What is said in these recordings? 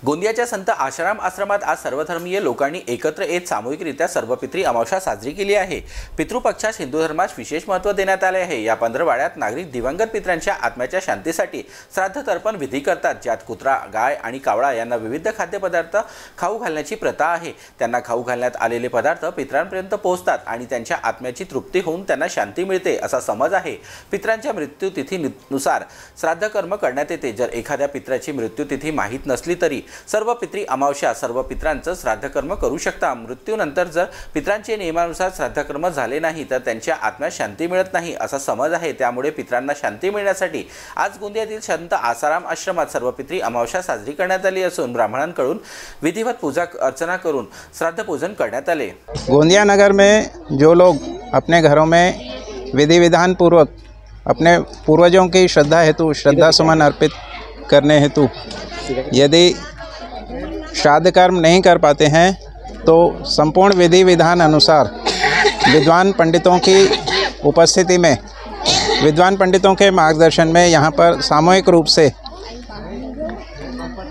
गोंदियाच्या संत आशाराम आश्रमात आज सर्वधर्मीय लोकांनी एकत्र येत सामूहिकरित्या सर्वपित्री अमावस्या साजरी केली आहे। पितृपक्षास हिंदू धर्मास विशेष महत्त्व देण्यात आले आहे। या पंधरवड्यात नागरिक दिवंगत पितरांच्या आत्म्याच्या शांतीसाठी श्राद्ध तर्पण विधी करतात, ज्यात कुत्रा, गाय आणि कावळा यांना विविध खाद्यपदार्थ खाऊ घालण्याची प्रथा आहे। त्यांना खाऊ घालण्यात आलेले पदार्थ पितरांपर्यंत पोहोचतात आणि त्यांच्या आत्म्याची तृप्ती होऊन त्यांना शांती मिळते असा समज आहे। पितरांच्या मृत्यूतिथीनुसार श्राद्ध कर्म करण्यात येते। जर एखाद्या पितराची मृत्यूतिथी माहीत नसली तरी सर्व पितरी अमावस्या सर्व पितरांचं श्राद्ध कर्म करू शकता। मृत्यूनंतर जर पितरांचे नियमानुसार श्राद्ध कर्म झाले नाही तर त्यांच्या आत्म्यास शांती मिळत नाही असा समज आहे। त्यामुळे पितरांना शांती मिळण्यासाठी आज गोंदियातील संत आसाराम आश्रमात सर्व पितरी अमावस्या साजरी करण्यात आली असून ब्राह्मणांकडून विधिवत पूजा अर्चना करून श्राद्ध पूजन करण्यात आले। गोंदिया नगर में जो लोग अपने घरों में विधि विधान पूर्वक अपने पूर्वजों की श्रद्धा हेतु श्रद्धा सुमन अर्पित करने हेतु यदि श्राद्ध कर्म नहीं कर पाते हैं तो संपूर्ण विधि विधान अनुसार विद्वान पंडितों की उपस्थिति में, विद्वान पंडितों के मार्गदर्शन में यहाँ पर सामूहिक रूप से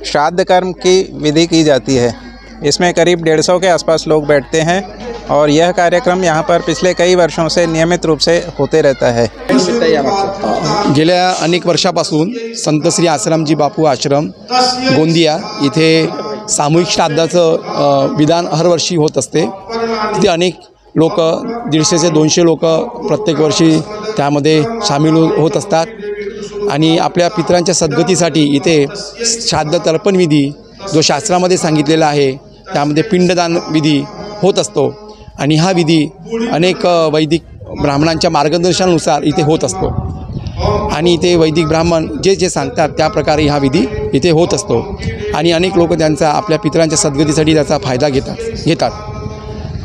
श्राद्ध कर्म की विधि की जाती है। इसमें करीब 150 के आसपास लोग बैठते हैं और यह कार्यक्रम यहाँ पर पिछले कई वर्षों से नियमित रूप से होते रहता है। गेल्या अनेक वर्षापासून संत श्री आसारामजी बापू आश्रम गोंदिया इथे सामूहिक श्राद्धाचं विधान हरवर्षी होत असते। तिथे अनेक लोक 150 ते 200 लोक प्रत्येक वर्षी त्यामध्ये सामील होत असतात आणि आपल्या पितरांच्या सद्गतीसाठी इथे श्राद्ध तर्पण विधी जो शास्त्रामध्ये सांगितलेला आहे त्यामध्ये पिंडदान विधी होत असतो आणि हा विधी अनेक वैदिक ब्राह्मणांच्या मार्गदर्शनानुसार इथे होत असतो आणि इथे वैदिक ब्राह्मण जे जे सांगतात त्या प्रकारे हा विधी इथे होत असतो आणि अनेक लोक त्यांचा आपल्या पितरांच्या सद्गतीसाठी त्याचा फायदा घेतात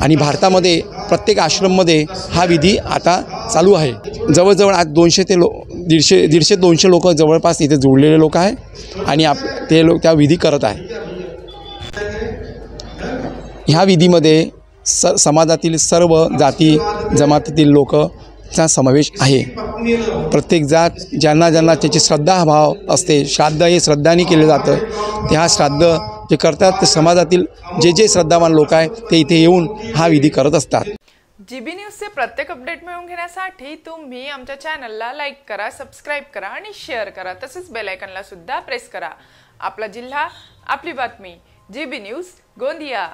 आणि भारतामध्ये प्रत्येक आश्रममध्ये हा विधी आता चालू आहे। जवळजवळ आज 200 ते 150-200 लोक जवळपास इथे जोडलेले लोक आहे आणि ते लोक त्या विधी करत आहे। ह्या विधीमध्ये समाजातील सर्व जाती जमातीतील लोकचा समावेश आहे। प्रत्येक जात ज्यांना त्याची श्रद्धाभाव असते, श्राद्ध हे श्रद्धाने केले जातं, त्या श्राद्ध जे करतात ते समाजातील जे श्रद्धावान लोक आहेत ते इथे येऊन हा विधी करत असतात। जीबी न्यूजचे प्रत्येक अपडेट मिळवून घेण्यासाठी तुम्ही आमच्या चॅनलला लाईक करा, सबस्क्राइब करा आणि शेअर करा, तसेच बेल आयकॉनला सुद्धा प्रेस करा। आपला जिल्हा, आपली बातमी, जीबी न्यूज गोंदिया।